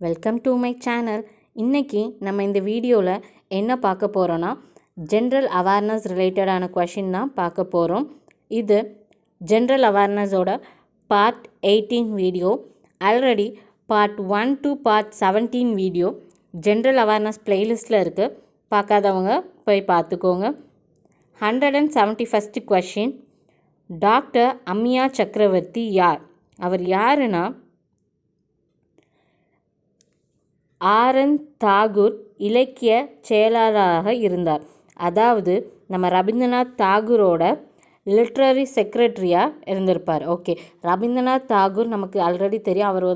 Welcome to my channel. இன்றைக்கி நம்ம இந்த வீடியோவில் என்ன பார்க்க போகிறோன்னா ஜென்ரல் அவேர்னஸ் ரிலேட்டடான கொஷின் தான் பார்க்க போகிறோம். இது ஜென்ரல் அவேர்னஸோட part 18 video. Already part 1 to part 17 video general awareness பிளேலிஸ்ட்டில் இருக்குது. பார்க்காதவங்க போய் பார்த்துக்கோங்க. 171st கொஷின், டாக்டர் அமியா சக்கரவர்த்தி யார்? அவர் யாருன்னா ஆர்.என். தாகூர் இலக்கிய செயலாளராக இருந்தார். அதாவது நம்ம ரவீந்திரநாத் தாகூரோட லிட்ரரி செக்ரட்டரியாக இருந்திருப்பார். ஓகே, ரவீந்திரநாத் தாகூர் நமக்கு ஆல்ரெடி தெரியும். அவர்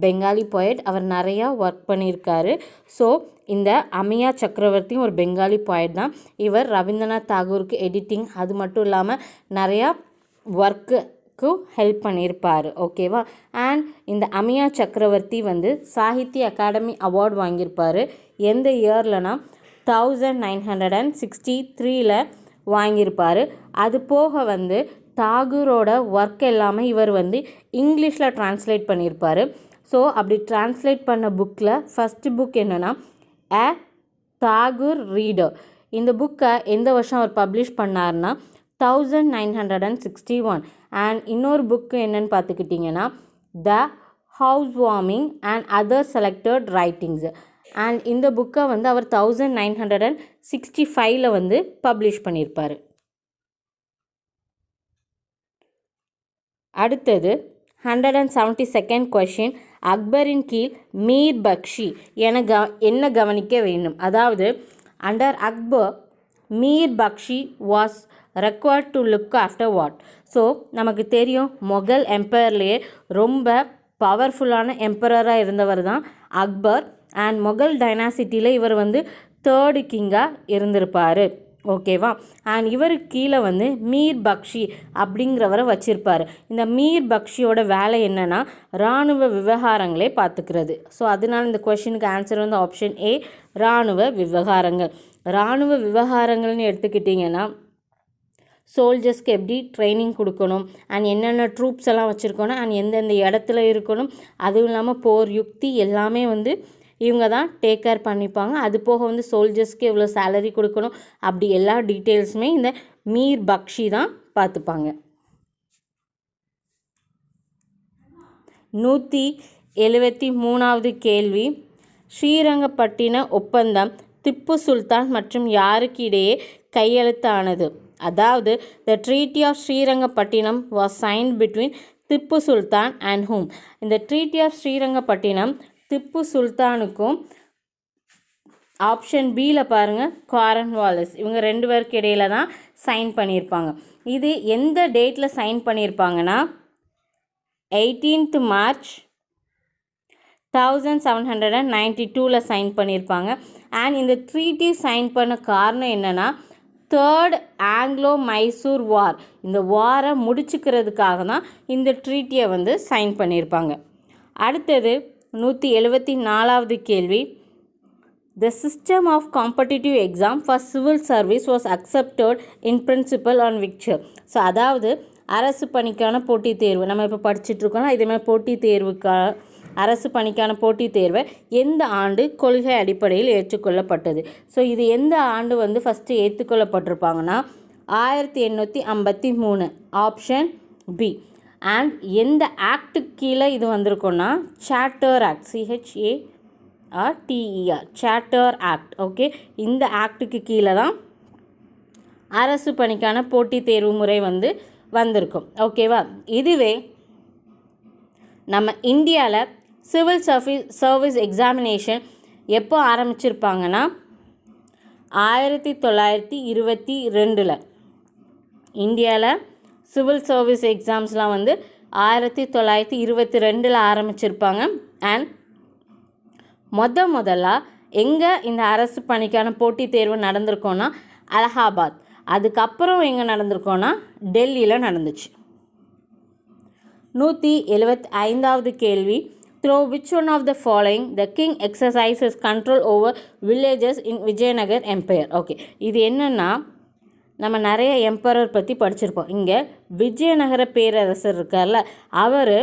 பெங்காலி போயட். அவர் நிறையா ஒர்க் பண்ணியிருக்காரு. ஸோ இந்த அமியா சக்கரவர்த்தியும் ஒரு பெங்காலி போயட் தான். இவர் ரவீந்திரநாத் தாகூருக்கு எடிட்டிங் அது மட்டும் இல்லாமல் நிறையா ஒர்க்கு ஹெல்ப் பண்ணியிருப்பார். ஓகேவா? அண்ட் இந்த அமியா சக்கரவர்த்தி சாகித்ய அகாடமி அவார்டு வாங்கியிருப்பார். எந்த இயர்லனா 1963 வாங்கியிருப்பார். அது போக தாகூரோட ஒர்க் எல்லாமே இவர் இங்கிலீஷில் ட்ரான்ஸ்லேட் பண்ணியிருப்பார். ஸோ அப்படி ட்ரான்ஸ்லேட் பண்ண புக்கில் ஃபஸ்ட்டு புக் என்னென்னா அ தாகூர் ரீடர். இந்த புக்கை எந்த வருஷம் அவர் பப்ளிஷ் பண்ணார்னா 1961. அண்ட் இன்னொரு புக்கு என்னன்னு பார்த்துக்கிட்டிங்கன்னா the house warming and other selected writings. And இந்த புக்கை அவர் 1965 பப்ளிஷ் பண்ணியிருப்பார். அடுத்தது 172nd கொஷின், அக்பரின் கீழ் மீர் பக்ஷி என்ன கவனிக்க வேண்டும்? அதாவது under Akbar Mir Bakshi was required to look after what? So நமக்கு தெரியும் மொகல் எம்பையர்லேயே ரொம்ப பவர்ஃபுல்லான எம்பரராக இருந்தவர் தான் அக்பர். அண்ட் மொகல் டைனாசிட்டியில் இவர் 3rd கிங்காக இருந்திருப்பார். ஓகேவா? அண்ட் இவருக்கு கீழே மீர் பக்ஷி அப்படிங்கிறவரை வச்சுருப்பார். இந்த மீர் பக்ஷியோட வேலை என்னென்னா இராணுவ விவகாரங்களே பார்த்துக்கிறது. ஸோ அதனால் இந்த கொஷினுக்கு ஆன்சர் ஆப்ஷன் ஏ, இராணுவ விவகாரங்கள். இராணுவ விவகாரங்கள்னு எடுத்துக்கிட்டிங்கன்னா சோல்ஜர்ஸ்க்கு எப்படி ட்ரைனிங் கொடுக்கணும், அண்ட் என்னென்ன ட்ரூப்ஸ் எல்லாம் வச்சுருக்கணும், அண்ட் எந்தெந்த இடத்துல இருக்கணும், அதுவும் இல்லாமல் போர் யுக்தி எல்லாமே இவங்க தான் டேக் கேர் பண்ணிப்பாங்க. அது போக சோல்ஜர்ஸ்க்கு எவ்வளோ சேலரி கொடுக்கணும், அப்படி எல்லா டீட்டெயில்ஸுமே இந்த மீர் பக்ஷி தான் பார்த்துப்பாங்க. 173வது கேள்வி, ஸ்ரீரங்கப்பட்டின ஒப்பந்தம் திப்பு சுல்தான் மற்றும் யாருக்கு இடையே கையெழுத்தானது? அதாவது the treaty of Srirangapatnam was signed between Tipu Sultan and whom? இந்த ட்ரீட்டி ஆஃப் ஸ்ரீரங்கப்பட்டினம் திப்பு சுல்தானுக்கும் ஆப்ஷன் பியில் பாருங்கள் காரன்வாலிஸ், இவங்க 2 பேருக்கு இடையில தான் சைன் பண்ணியிருப்பாங்க. இது எந்த டேட்டில் சைன் பண்ணியிருப்பாங்கன்னா 18th March 1792 சைன் பண்ணியிருப்பாங்க. அண்ட் இந்த ட்ரீட்டி சைன் பண்ண காரணம் என்னென்னா 3rd ஆங்கிலோ-மைசூர் வார். இந்த வாரை முடிச்சுக்கிறதுக்காக தான் இந்த ட்ரீட்டியை சைன் பண்ணியிருப்பாங்க. அடுத்தது 174வது கேள்வி, the system of competitive exam for civil service was accepted in principle on which year? So அதாவது அரசு பணிக்கான போட்டித் தேர்வு நம்ம இப்போ படிச்சுட்ருக்கோம்னா இதேமாதிரி போட்டித் தேர்வுக்கான அரசு பணிக்கான போட்டித் தேர்வை எந்த ஆண்டு கொள்கை அடிப்படையில் ஏற்றுக்கொள்ளப்பட்டது? ஸோ இது எந்த ஆண்டு ஃபஸ்ட்டு ஏற்றுக்கொள்ளப்பட்டிருப்பாங்கன்னா 1853, ஆப்ஷன் பி. அண்ட் எந்த ஆக்டுக்கு கீழே இது வந்திருக்கோன்னா charter act, CHARTER, charter act. Okay, இந்த ஆக்டுக்கு கீழே தான் அரசு பணிக்கான போட்டித் தேர்வு முறை வந்திருக்கும். ஓகேவா? இதுவே நம்ம இந்தியாவில் சிவில் சர்வீஸ் எக்ஸாமினேஷன் எப்போ ஆரம்பிச்சிருப்பாங்கன்னா 1922. இந்தியாவில் சிவில் சர்வீஸ் எக்ஸாம்ஸ்லாம் 1922 ஆரம்பிச்சிருப்பாங்க. அண்ட் முதல்ல எங்கே இந்த அரசு பணிக்கான போட்டித் தேர்வு நடந்திருக்கோன்னா அலகாபாத். அதுக்கப்புறம் எங்கே நடந்திருக்கோன்னா டெல்லியில் நடந்துச்சு. 175வது கேள்வி, through which one of the following the king exercises control over villages in Vijayanagar empire? Okay, இது என்னென்னா நம்ம நிறைய எம்பரர் பற்றி படிச்சிருப்போம். இங்கே விஜயநகர பேரரசர் இருக்கார்ல, அவர்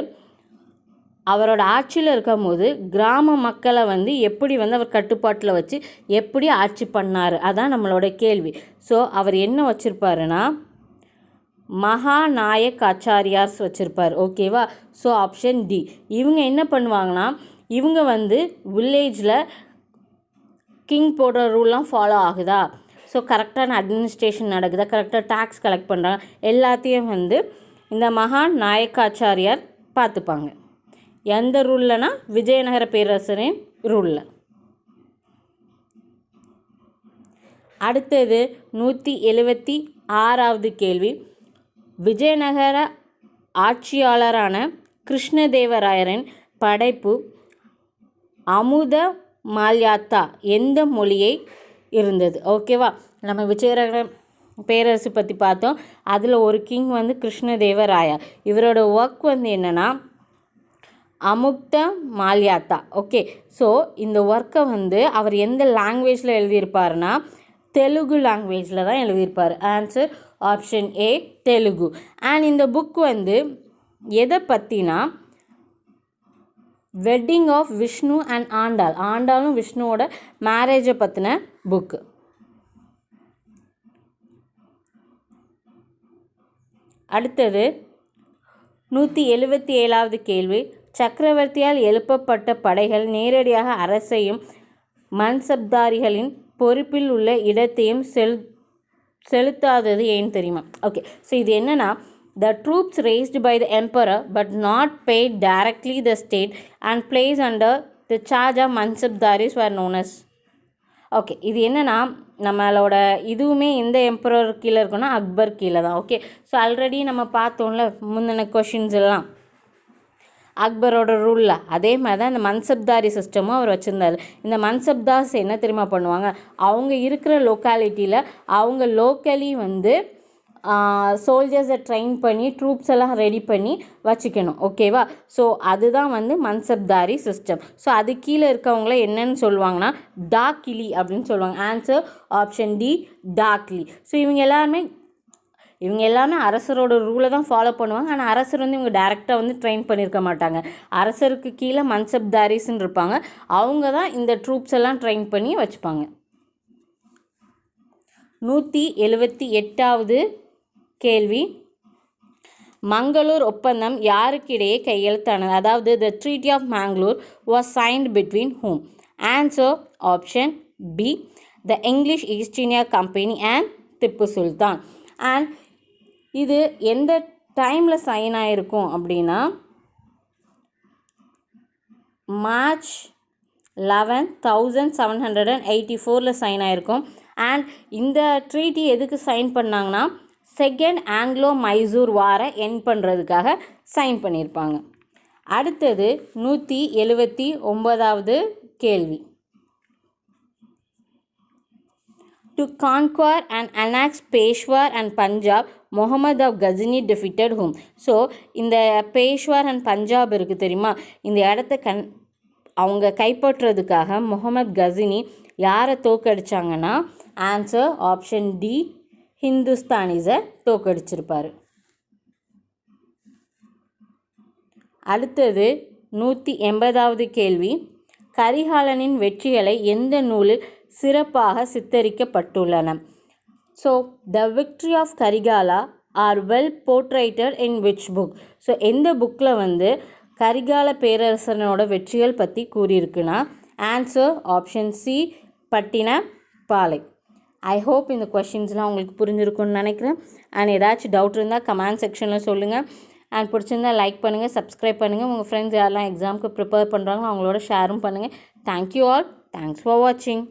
அவரோட ஆட்சியில் இருக்கும் போது கிராம மக்களை வந்து எப்படி வந்து அவர் கட்டுப்பாட்டில் வச்சு எப்படி ஆட்சி பண்ணார், அதான் நம்மளோட கேள்வி. ஸோ அவர் என்ன வச்சுருப்பாருன்னா மகாநாயக் ஆச்சாரியார்ஸ் வச்சுருப்பார். ஓகேவா? So option D. இவங்க என்ன பண்ணுவாங்கன்னா இவங்க வந்து வில்லேஜில் கிங் போடுற ரூல்லாம் ஃபாலோ ஆகுதா, ஸோ கரெக்டான அட்மினிஸ்ட்ரேஷன் நடக்குதா, கரெக்டாக டேக்ஸ் கலெக்ட் பண்ணுறாங்க, எல்லாத்தையும் வந்து இந்த மகாநாயக்காச்சாரியார் பார்த்துப்பாங்க. எந்த ரூல்லனா விஜயநகர பேரரசரின் ரூலில். அடுத்தது 176வது கேள்வி. விஜயநகர ஆட்சியாளரான கிருஷ்ணதேவராயரின் படைப்பு அமுத மால்யாத்தா எந்த மொழியை இருந்தது? ஓகேவா? நம்ம விஜயநகர பேரரசு பற்றி பார்த்தோம். அதில் ஒரு கிங் வந்து கிருஷ்ணதேவராயா. இவரோட ஒர்க் வந்து என்னென்னா அமுக்த மால்யாத்தா. ஓகே, ஸோ இந்த ஒர்க்கை வந்து அவர் எந்த லாங்குவேஜில் எழுதியிருப்பாருன்னா தெலுங்கு லாங்குவேஜில் தான் எழுதியிருப்பார். Answer option A, Telugu. And இந்த புக் வந்து எதை பற்றினா wedding of Vishnu and Andal, ஆண்டாளும் விஷ்ணுவோட மேரேஜை பற்றின புக்கு. அடுத்தது 177வது கேள்வி. சக்கரவர்த்தியால் எழுப்பப்பட்ட படைகள் நேரடியாக அரசையும் மன்சப்தாரிகளின் பொறுப்பில் உள்ள இடத்தையும் செலுத்தாதது ஏன் தெரியுமா? ஓகே, ஸோ இது என்னென்னா the troops raised by the emperor but not paid directly the state and placed under the charge of mansabdaris were known as. Okay, இது என்னென்னா நம்மளோட இதுவுமே எந்த எம்பரர் கீழே இருக்குன்னா அக்பர் கீழே தான். ஓகே, ஸோ ஆல்ரெடி நம்ம பார்த்தோம்ல முந்தின கொஷின்ஸ் எல்லாம் அக்பரோட ரூலில், அதே மாதிரி தான் இந்த மன்சப்தாரி சிஸ்டமும் அவர் வச்சுருந்தார். இந்த மன்சப்தார்ஸ் என்ன தெரியுமா பண்ணுவாங்க, அவங்க இருக்கிற லொக்காலிட்டியில் அவங்க லோக்கலி வந்து சோல்ஜர்ஸை ட்ரெயின் பண்ணி ட்ரூப்ஸ் எல்லாம் ரெடி பண்ணி வச்சுக்கணும். ஓகேவா? ஸோ அதுதான் வந்து மன்சப்தாரி சிஸ்டம். ஸோ அது கீழே இருக்கவங்கள என்னன்னு சொல்லுவாங்கன்னா டாக்கிலி அப்படின்னு சொல்லுவாங்க. ஆன்சர் ஆப்ஷன் டி, டாக்லி. ஸோ இவங்க எல்லாமே அரசரோட ரூலை தான் ஃபாலோ பண்ணுவாங்க. ஆனால் அரசர் வந்து இவங்க டேரெக்டாக வந்து ட்ரெயின் பண்ணியிருக்க மாட்டாங்க. அரசருக்கு கீழே மன்சப்தாரிஸ்ன்னு இருப்பாங்க, அவங்க தான் இந்த ட்ரூப்ஸ் எல்லாம் ட்ரெயின் பண்ணி வச்சுப்பாங்க. 178வது கேள்வி. மங்களூர் ஒப்பந்தம் யாருக்கிடையே கையெழுத்தானது? அதாவது the Treaty of Mangalore was signed between whom? Answer option B, the English East India Company and Tipu Sultan. And இது எந்த டைமில் சைன் ஆகிருக்கும் அப்படின்னா மார்ச் 11, 1784 சைன் ஆகிருக்கும். அண்ட் இந்த ட்ரீட்டி எதுக்கு சைன் பண்ணாங்கன்னா செகண்ட் ஆங்கிலோ மைசூர் வாரை எண்ட் பண்ணுறதுக்காக சைன் பண்ணியிருப்பாங்க. அடுத்தது 179வது கேள்வி. To conquer and annex Peshawar and Punjab, Muhammad of Ghazni defeated whom? So இந்த பேஷ்வார் அண்ட் பஞ்சாப் இருக்குது தெரியுமா, இந்த இடத்த அவங்க கைப்பற்றுறதுக்காக முகமது கஜினி யாரை தோக்கடிச்சாங்கன்னா ஆன்சர் ஆப்ஷன் டி, ஹிந்துஸ்தானிஸை தோக்கடிச்சிருப்பார். அடுத்தது 180வது கேள்வி. கரிகாலனின் வெற்றிகளை எந்த நூலில் சிறப்பாக சித்தரிக்கப்பட்டுள்ளன? So the victory of Karikala are well portrayed in which book? So எந்த புக்கில் வந்து கரிகால பேரரசனோட வெற்றிகள் பற்றி கூறியிருக்குன்னா ஆன்சர் ஆப்ஷன் சி, பட்டின பாலை. ஐ ஹோப் இந்த கொஷின்ஸ்லாம் உங்களுக்கு புரிஞ்சிருக்குன்னு நினைக்கிறேன். அண்ட் ஏதாச்சும் டவுட் இருந்தால் கமெண்ட் செக்ஷனில் சொல்லுங்கள். அண்ட் பிடிச்சிருந்தால் லைக் பண்ணுங்கள், சப்ஸ்கிரைப் பண்ணுங்கள். உங்கள் ஃப்ரெண்ட்ஸ் யாரெல்லாம் எக்ஸாமுக்கு ப்ரிப்பேர் பண்ணுறாங்களோ அவங்களோட ஷேரும் பண்ணுங்கள். Thank you all. தேங்க்ஸ் ஃபார் வாட்சிங்.